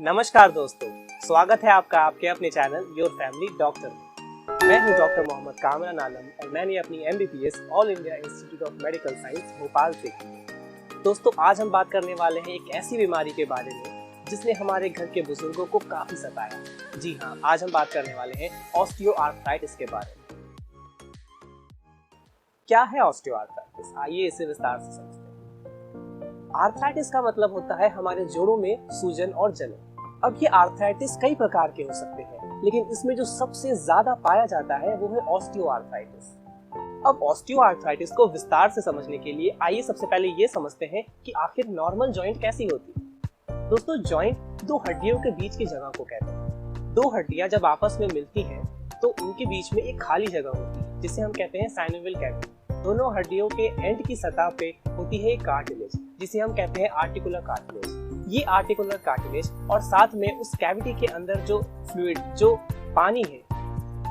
नमस्कार दोस्तों, स्वागत है आपका आपके अपने चैनल योर फैमिली डॉक्टर। मैं हूं डॉक्टर मोहम्मद कामरान आलम और मैंने अपनी MBBS all India institute of medical science Bhopal से की। दोस्तों, आज हम बात करने वाले हैं एक ऐसी बीमारी के बारे में जिसने हमारे घर के बुजुर्गों को काफी सताया। जी हाँ, आज हम बात करने वाले हैं ऑस्टियोआर्थराइटिस के बारे में। क्या है ऑस्टियोआर्थराइटिस? आइए इसे विस्तार से समझते हैं। आर्थराइटिस का मतलब होता है हमारे जोड़ों में सूजन और जलन। अब ये आर्थराइटिस कई प्रकार के हो सकते हैं, लेकिन इसमें जो सबसे ज्यादा पाया जाता है वो है ऑस्टियोआर्थराइटिस। अब ऑस्टियोआर्थराइटिस को विस्तार से समझने के लिए आइए सबसे पहले ये समझते हैं कि आखिर नॉर्मल जॉइंट कैसी होती है। दोस्तों, जॉइंट दो हड्डियों के बीच की जगह को कहते हैं। दो हड्डियां जब आपस में मिलती हैं तो उनके बीच में एक खाली जगह होती है जिसे हम कहते हैं साइनोवियल कैविटी। दोनों हड्डियों के एंड की सतह पे होती है एक कार्टिलेज जिसे हम कहते हैं आर्टिकुलर कार्टिलेज। ये आर्टिकुलर कार्टिलेज और साथ में उस कैविटी के अंदर जो फ्लूइड, जो पानी है,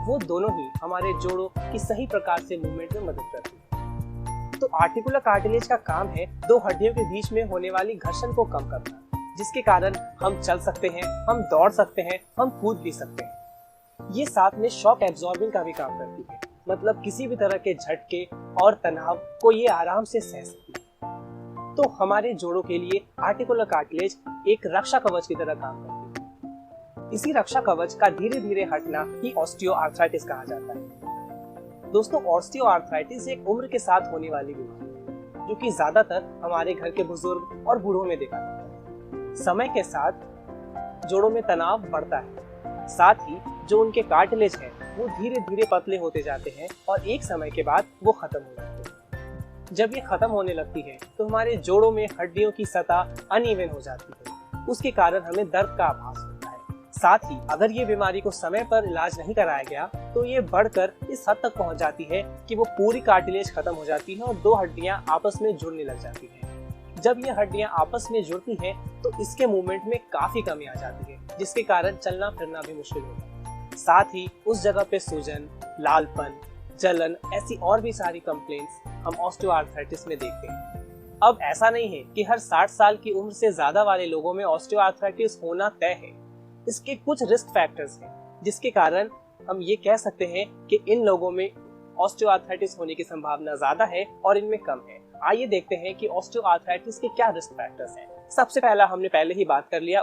वो दोनों ही हमारे जोड़ों की सही प्रकार से मूवमेंट में मदद करती है। तो आर्टिकुलर कार्टिलेज का काम है दो हड्डियों के बीच में होने वाली घर्षण को कम करना, जिसके कारण हम चल सकते हैं, हम दौड़ सकते हैं, हम कूद भी सकते हैं। ये साथ में शॉक एब्जॉर्बिंग का भी काम करती है, मतलब किसी भी तरह के झटके और तनाव को ये आराम से सह सकती है। तो हमारे जोड़ों के लिए आर्टिकुलर कार्टिलेज एक रक्षा कवच की तरह काम करती है। इसी रक्षा कवच का धीरे धीरे हटना ही ऑस्टियोआर्थराइटिस कहा जाता है। दोस्तों, ऑस्टियोआर्थराइटिस एक उम्र के साथ होने वाली बीमारी है जो कि ज्यादातर हमारे घर के बुजुर्ग और बूढ़ों में देखा जाता है। समय के साथ जोड़ों में तनाव बढ़ता है, साथ ही जो उनके कार्टिलेज है वो धीरे धीरे पतले होते जाते हैं और एक समय के बाद वो खत्म हो जाते हैं। जब ये खत्म होने लगती है तो हमारे जोड़ों में हड्डियों की सतह अनइवन हो जाती है, उसके कारण हमें दर्द का आभास होता है। साथ ही अगर ये बीमारी को समय पर इलाज नहीं कराया गया तो ये बढ़कर इस हद तक पहुंच जाती है कि वो पूरी कार्टिलेज खत्म हो जाती है और दो हड्डियां आपस में जुड़ने लग जाती हैं। जब ये हड्डियां आपस में जुड़ती हैं तो इसके मूवमेंट में काफी कमी आ जाती है, जिसके कारण चलना फिरना भी मुश्किल होता है। साथ ही उस जगह पे सूजन, लालपन, जलन, ऐसी और भी सारी कंप्लेंट्स हम ऑस्टियोआर्थराइटिस में देखते हैं। अब ऐसा नहीं है कि हर 60 साल की उम्र से ज्यादा वाले लोगों में ऑस्टियोआर्थराइटिस होना तय है। इसके कुछ रिस्क फैक्टर्स हैं जिसके कारण हम ये कह सकते हैं कि इन लोगों में ऑस्टियोआर्थराइटिस होने की संभावना ज्यादा है और इनमें कम है। आइए देखते हैं कि ऑस्टियोआर्थराइटिस के क्या रिस्क फैक्टर्स हैं। सबसे पहला हमने पहले ही बात कर लिया,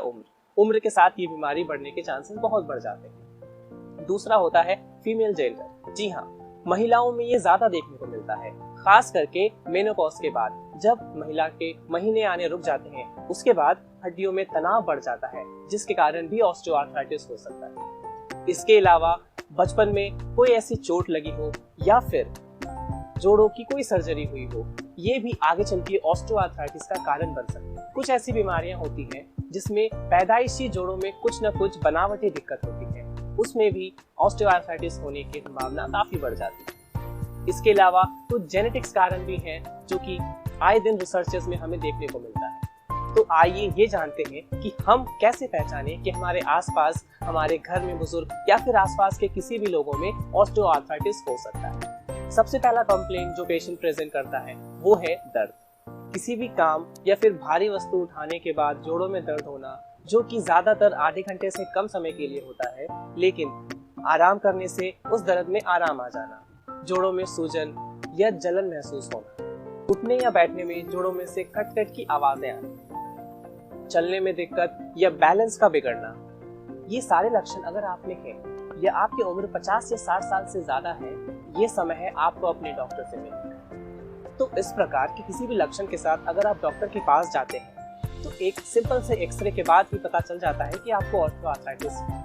उम्र के साथ ये बीमारी बढ़ने के चांसेस बहुत बढ़ जाते हैं। दूसरा होता है फीमेल जेंडर। जी हाँ, महिलाओं में ये ज्यादा देखने को मिलता है, खास करके मेनोपॉज के बाद। जब महिला के महीने आने रुक जाते हैं उसके बाद हड्डियों में तनाव बढ़ जाता है, जिसके कारण भी ऑस्टियोआर्थराइटिस हो सकता है। इसके अलावा बचपन में कोई ऐसी चोट लगी हो या फिर जोड़ों की कोई सर्जरी हुई हो, ये भी आगे चल के ऑस्टियोआर्थराइटिस का कारण बन सकती है। कुछ ऐसी बीमारियां होती हैं जिसमें पैदाइशी जोड़ों में कुछ न कुछ बनावटी दिक्कत होती है, उसमें भी ऑस्टियोआर्थराइटिस होने की संभावना काफी बढ़ जाती है। इसके अलावा कुछ जेनेटिक्स कारण भी हैं जो कि आए दिन रिसर्चेस में हमें देखने को मिलता है। तो आइए ये जानते हैं कि हम कैसे पहचानें कि हमारे आसपास, हमारे घर में बुजुर्ग या फिर आसपास के किसी भी लोगों में ऑस्टियोआर्थराइटिस हो सकता है। सबसे पहला कंप्लेंट जो पेशेंट प्रेजेंट करता है वो है दर्द। किसी भी काम या फिर भारी वस्तु उठाने के बाद जोड़ों में दर्द होना, जो कि ज्यादातर आधे घंटे से कम समय के लिए होता है, लेकिन आराम करने से उस दर्द में आराम आ जाना। जोड़ों में सूजन या जलन महसूस होना, उठने या बैठने में जोड़ों में से कट कट की आवाजें आना, चलने में दिक्कत या बैलेंस का बिगड़ना। ये सारे लक्षण अगर आप में हैं या आपकी उम्र 50 या 60 साल से ज्यादा है, ये समय है आपको अपने डॉक्टर से मिलने का। तो इस प्रकार के किसी भी लक्षण के साथ अगर आप डॉक्टर के पास जाते हैं तो एक सिंपल से एक्सरे के बाद ही पता चल जाता है कि आपको ऑस्टियोआर्थराइटिस है।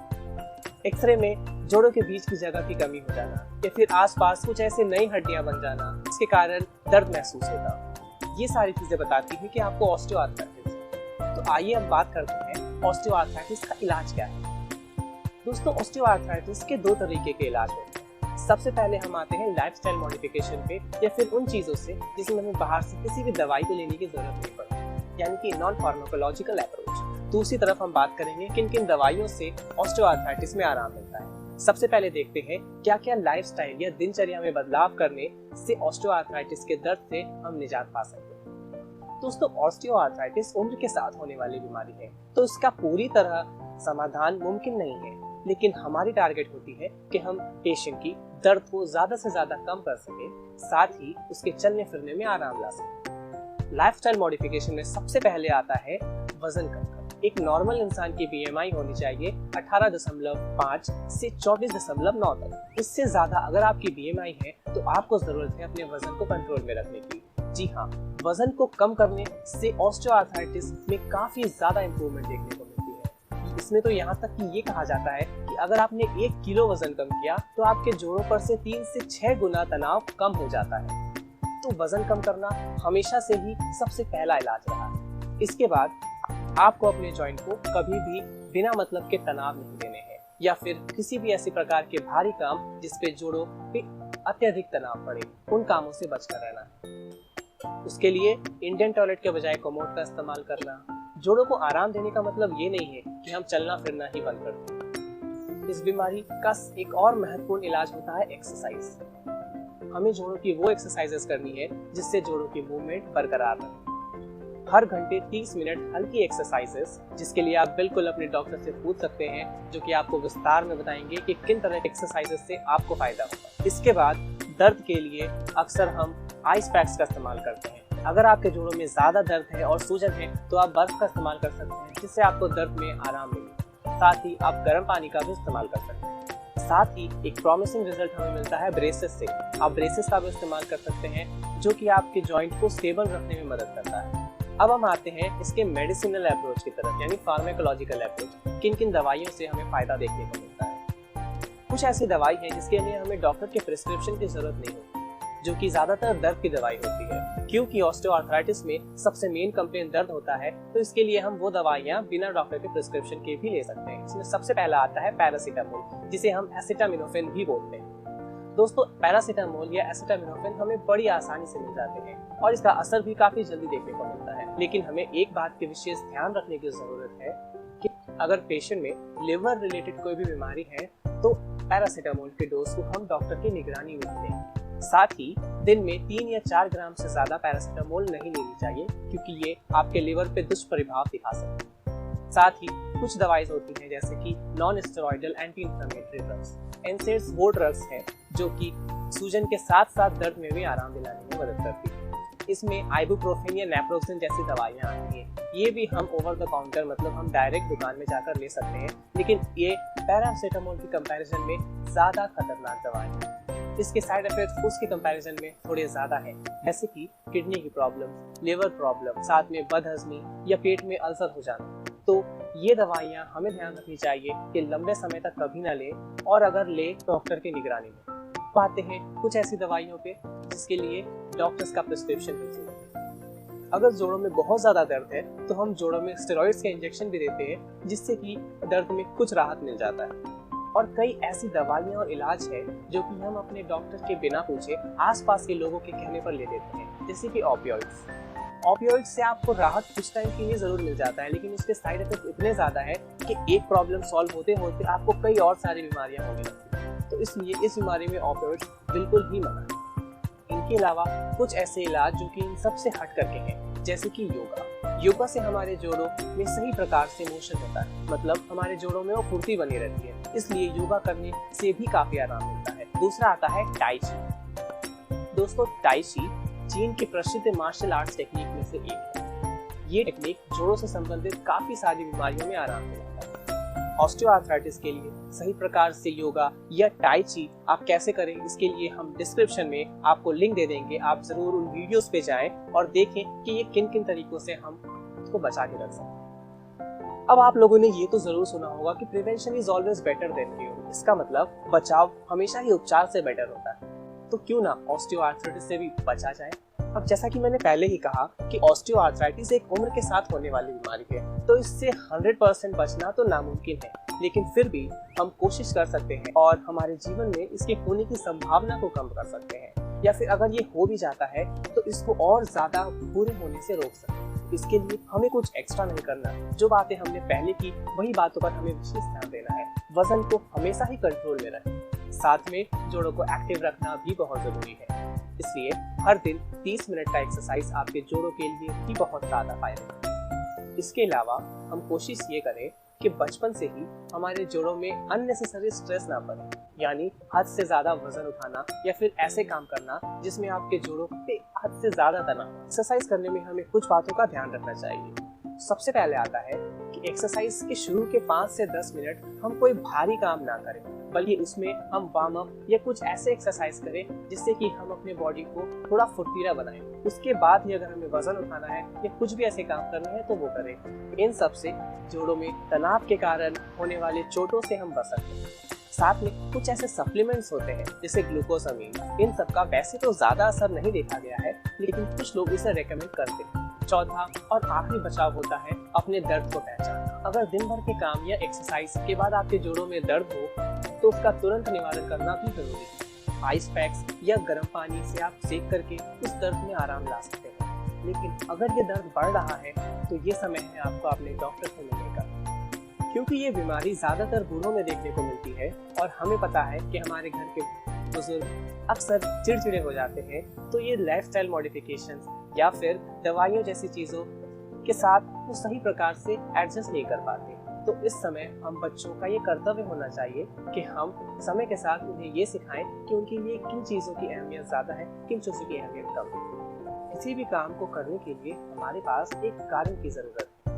एक्सरे में जोड़ों के बीच की जगह की कमी हो जाना या फिर आसपास कुछ ऐसे नई हड्डियां बन जाना जिसके कारण दर्द महसूस होता, ये सारी चीजें बताती हैं कि आपको ऑस्टियोआर्थराइटिस है। तो आइए अब बात करते हैं ऑस्टियोआर्थराइटिस का इलाज क्या है। दोस्तों, ऑस्टियोआर्थराइटिस के दो तरीके के इलाज होते हैं। सबसे पहले हम आते हैं लाइफस्टाइल मॉडिफिकेशन पे या फिर उन चीजों से जिसमें हमें बाहर से किसी भी दवाई को लेने की जरूरत नहीं पड़ती, यानी कि नॉन फार्माकोलॉजिकल अप्रोच। दूसरी तरफ हम बात करेंगे किन किन दवाइयों से ऑस्टियोआर्थराइटिस में आराम मिलता है। सबसे पहले देखते हैं क्या क्या लाइफस्टाइल या दिनचर्या में बदलाव करने से ऑस्टियोआर्थराइटिस के दर्द से हम निजात पा सकते हैं। दोस्तों ऑस्टियोआर्थराइटिस उम्र के साथ होने वाली बीमारी है, तो इसका पूरी तरह समाधान मुमकिन नहीं है, लेकिन हमारी टारगेट होती है कि हम पेशेंट की दर्द को ज्यादा से ज्यादा कम कर सके, साथ ही उसके चलने फिरने में आराम ला सके। लाइफस्टाइल मॉडिफिकेशन में सबसे पहले आता है वजन कम करना। एक नॉर्मल इंसान की BMI होनी चाहिए 18.5 से 24.9 तक। इससे ज्यादा अगर आपकी BMI है तो आपको जरूरत है अपने वजन को कंट्रोल में रखने की। जी हाँ, वजन को कम करने से ऑस्टियोआर्थराइटिस में काफी ज्यादा इंप्रूवमेंट देखने को मिलती है। इसमें तो यहाँ तक कि ये कहा जाता है कि अगर आपने 1 किलो वजन कम किया तो आपके जोड़ों पर से 3 से 6 गुना तनाव कम हो जाता है। तो वजन कम करना हमेशा से ही सबसे पहला इलाज रहा है। इसके बाद आपको अपने जॉइंट को कभी भी बिना मतलब के तनाव नहीं देने हैं, या फिर किसी भी ऐसे प्रकार के भारी काम जिसपे जोड़ों पे अत्यधिक तनाव पड़े, उन कामों से बचकर रहना है। उसके लिए इंडियन टॉयलेट के बजाय कोमोड का इस्तेमाल करना। जोड़ों को आराम देने का मतलब ये नहीं है कि हम चलना फिरना ही बंद कर दें। इस बीमारी का एक और महत्वपूर्ण इलाज होता है एक्सरसाइज। हमें जोड़ों की वो एक्सरसाइजेस करनी है जिससे जोड़ों की मूवमेंट बरकरार रहे। हर घंटे 30 मिनट हल्की एक्सरसाइजेस, जिसके लिए आप बिल्कुल अपने डॉक्टर से पूछ सकते हैं, जो कि आपको विस्तार में बताएंगे कि किन तरह के एक्सरसाइजेस से आपको फायदा होगा। इसके बाद दर्द के लिए अक्सर हम आइस पैक्स का इस्तेमाल करते हैं। अगर आपके जोड़ों में ज्यादा दर्द है और सूजन है तो आप बर्फ का इस्तेमाल कर सकते हैं, जिससे आपको दर्द में आराम मिले। साथ ही आप गर्म पानी का भी इस्तेमाल कर सकते हैं। साथ ही एक प्रॉमिसिंग रिजल्ट हमें मिलता है ब्रेसेस से। आप ब्रेसेस का भी इस्तेमाल कर सकते हैं, जो कि आपके जॉइंट को स्टेबल रखने में मदद करता है। अब हम आते हैं इसके मेडिसिनल अप्रोच की तरफ, यानी फार्माकोलॉजिकल अप्रोच। किन किन दवाइयों से हमें फायदा देखने को मिलता है। कुछ ऐसी दवाई है जिसके लिए हमें डॉक्टर के प्रिस्क्रिप्शन की जरूरत नहीं होती, जो कि ज्यादातर दर्द की दवाई होती है। क्योंकि ऑस्टियोआर्थराइटिस में सबसे मेन कंप्लेन दर्द होता है, तो इसके लिए हम वो दवाइयाँ बिना डॉक्टर के प्रिस्क्रिप्शन के भी ले सकते हैं। इसमें सबसे पहला आता है पैरासीटामोल, जिसे हम एसिटामिनोफेन भी बोलते हैं। दोस्तों, पैरासीटामोल या एसिटामिनोफेन हमें बड़ी आसानी से मिल जाते हैं और इसका असर भी काफी जल्दी देखने को मिलता है। लेकिन हमें एक बात की विशेष ध्यान रखने की जरूरत है कि अगर पेशेंट में लिवर रिलेटेड कोई भी बीमारी है तो पैरासीटामोल के डोज को हम डॉक्टर की निगरानी में लें। साथ ही दिन में 3 या 4 ग्राम से ज्यादा पैरासीटामोल नहीं लेनी चाहिए, क्योंकि ये आपके लिवर पे दुष्प्रभाव दिखा सकते हैं। साथ ही कुछ दवाई होती हैं जैसे कि non steroidal anti inflammatory drugs. NSAIDs वो ड्रग्स हैं जो कि सूजन के साथ साथ दर्द में भी आराम दिलाने में मदद करती है। इसमें आइबुप्रोफेन या नेप्रोक्सेन जैसी दवाइयाँ आती हैं। ये भी हम ओवर द काउंटर, मतलब हम डायरेक्ट दुकान में जाकर ले सकते हैं, लेकिन ये पैरासीटामोल की कंपैरिजन में ज्यादा खतरनाक दवाई है। इसके साइड इफेक्ट्स उसके कंपैरिजन में थोड़े ज्यादा हैं, जैसे कि किडनी की प्रॉब्लम, लिवर प्रॉब्लम, साथ में बदहजमी या पेट में अल्सर हो जाना। तो ये दवाइयाँ हमें ध्यान रखनी चाहिए कि लंबे समय तक कभी ना ले, और अगर ले तो डॉक्टर की निगरानी में। पाते हैं कुछ ऐसी दवाइयों पे जिसके लिए डॉक्टर्स का प्रिस्क्रिप्शन भी चाहिए। अगर जोड़ों में बहुत ज्यादा दर्द है तो हम जोड़ों में स्टेरॉइड्स के इंजेक्शन भी देते हैं, जिससे कि दर्द में कुछ राहत मिल जाता है। और कई ऐसी दवाइयाँ और इलाज है जो कि हम अपने डॉक्टर के बिना पूछे आसपास के लोगों के कहने पर ले लेते हैं, जैसे कि ऑपियोइड्स। ऑपियोइड से आपको राहत कुछ टाइम के लिए जरूर मिल जाता है, लेकिन उसके साइड इफेक्ट इतने ज्यादा है कि एक प्रॉब्लम सॉल्व होते होते आपको कई और सारी बीमारियां होने लगती हैं। तो इसलिए इस बीमारी में ऑपियोइड्स बिल्कुल ही मना है। इनके अलावा कुछ ऐसे इलाज जो कि इन सबसे हट करके हैं, जैसे कि योगा। योगा से हमारे जोड़ों में सही प्रकार से मोशन होता है, मतलब हमारे जोड़ों में वो फुर्ती बनी रहती है, इसलिए योगा करने से भी काफी आराम मिलता है। दूसरा आता है टाई ची। दोस्तों, टाई ची चीन की प्रसिद्ध मार्शल आर्ट्स टेक्निक में से एक है। ये टेक्निक जोड़ों से संबंधित काफी सारी बीमारियों में आराम दिलाता है। ऑस्टियोआर्थराइटिस के लिए सही प्रकार से योगा या टाई ची आप कैसे करें, इसके लिए हम डिस्क्रिप्शन में आपको लिंक दे देंगे। आप जरूर उन वीडियोस पे जाएं और देखें कि ये किन किन तरीकों से हम उसको बचा के रख सकते हैं। अब आप लोगों ने ये तो जरूर सुना होगा कि prevention is always better than cure. इसका मतलब बचाव हमेशा ही उपचार से बेटर होता है। तो क्यों ना ऑस्टियोआर्थराइटिस से भी बचा जाए। अब जैसा कि मैंने पहले ही कहा कि ऑस्टियोआर्थराइटिस एक उम्र के साथ होने वाली बीमारी है, तो इससे 100% बचना तो नामुमकिन है, लेकिन फिर भी हम कोशिश कर सकते हैं और हमारे जीवन में इसके होने की संभावना को कम कर सकते हैं, या फिर अगर ये हो भी जाता है तो इसको और ज्यादा बुरे होने से रोक सकते हैं। इसके लिए हमें कुछ एक्स्ट्रा नहीं करना। जो बातें हमने पहले की वही बातों पर हमें विशेष ध्यान देना है। वजन को हमेशा ही कंट्रोल में रखें, साथ में जोड़ों को एक्टिव रखना भी बहुत जरूरी है। इसलिए हर दिन 30 मिनट का एक्सरसाइज आपके जोड़ों के लिए भी बहुत ज्यादा फायदेमंद है। इसके अलावा हम कोशिश ये करें कि बचपन से ही हमारे जोड़ों में अननेसेसरी स्ट्रेस ना पड़े, यानी हद से ज्यादा वजन उठाना या फिर ऐसे काम करना जिसमें आपके जोड़ों पे हद से ज्यादा तनाव। एक्सरसाइज करने में हमें कुछ बातों का ध्यान रखना चाहिए। सबसे पहले आता है कि एक्सरसाइज के शुरू के 5 से 10 मिनट हम कोई भारी काम ना करें, बल्कि उसमें हम वार्म अप या कुछ ऐसे एक्सरसाइज करें जिससे कि हम अपने बॉडी को थोड़ा फुर्तीला बनाएं। उसके बाद ही अगर हमें वजन उठाना है या कुछ भी ऐसे काम करने हैं तो वो करें। इन सब से जोड़ों में तनाव के कारण होने वाले चोटों से हम बच सकते हैं। साथ में कुछ ऐसे सप्लीमेंट्स होते हैं जैसे ग्लूकोसामीन, इन सब का वैसे तो ज्यादा असर नहीं देखा गया है, लेकिन कुछ लोग इसे रेकमेंड करते हैं। चौथा और आखिरी बचाव होता है अपने दर्द को पहचानना। अगर दिन भर के काम या एक्सरसाइज के बाद आपके जोड़ों में दर्द हो तो उसका तुरंत निवारण करना भी जरूरी है। आइस पैक्स या गर्म पानी से आप सेक करके उस दर्द में आराम ला सकते हैं। लेकिन अगर ये दर्द बढ़ रहा है तो ये समय है आपको अपने डॉक्टर से मिलने का, क्योंकि ये बीमारी ज्यादातर बूढ़ों में देखने को मिलती है और हमें पता है कि हमारे घर के बुजुर्ग अक्सर चिड़चिड़े हो जाते हैं। तो ये लाइफस्टाइल मॉडिफिकेशंस या फिर दवाइयों जैसी चीजों के साथ वो सही प्रकार से एडजस्ट नहीं कर पाते। तो इस समय हम बच्चों का ये कर्तव्य होना चाहिए कि हम समय के साथ उन्हें ये सिखाएं कि उनके लिए किन चीज़ों की अहमियत ज़्यादा है, किन चीज़ों की अहमियत कम है। किसी भी काम को करने के लिए हमारे पास एक कारण की ज़रूरत है,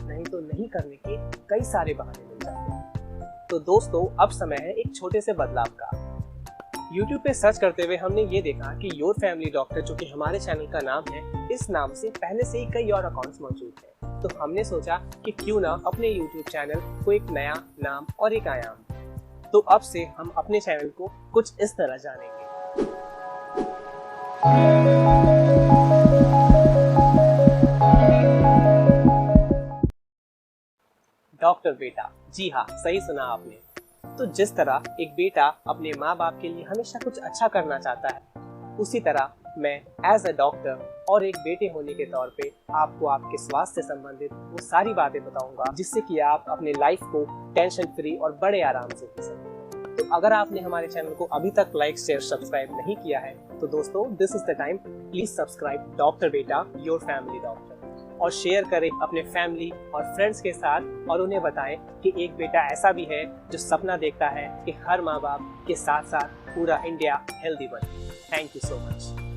नहीं तो नहीं करने के कई सारे बहाने मिल जाते हैं। तो दोस्तों, अब समय है एक छोटे से बदलाव का। YouTube पे सर्च करते हुए हमने ये देखा कि योर फैमिली डॉक्टर, जो कि हमारे चैनल का नाम है, इस नाम से पहले से ही कई और अकाउंट्स मौजूद हैं। तो हमने सोचा कि क्यों ना अपने YouTube चैनल को एक नया नाम और एक आयाम। तो अब से हम अपने चैनल को कुछ इस तरह जानेंगे। डॉक्टर बेटा, जी हाँ, सही सुना आपने। तो जिस तरह एक बेटा अपने माँ बाप के लिए हमेशा कुछ अच्छा करना चाहता है, उसी तरह मैं एज अ डॉक्टर और एक बेटे होने के तौर पे आपको आपके स्वास्थ्य से संबंधित वो सारी बातें बताऊंगा जिससे कि आप अपने लाइफ को टेंशन फ्री और बड़े आराम से जी सकें। तो अगर आपने हमारे चैनल को अभी तक लाइक शेयर सब्सक्राइब नहीं किया है तो दोस्तों, this is the time, please subscribe doctor बेटा योर फैमिली डॉक्टर, और शेयर करें अपने फैमिली और फ्रेंड्स के साथ और उन्हें बताएं कि एक बेटा ऐसा भी है जो सपना देखता है कि हर माँ बाप के साथ साथ पूरा इंडिया हेल्दी बने। Thank you so much.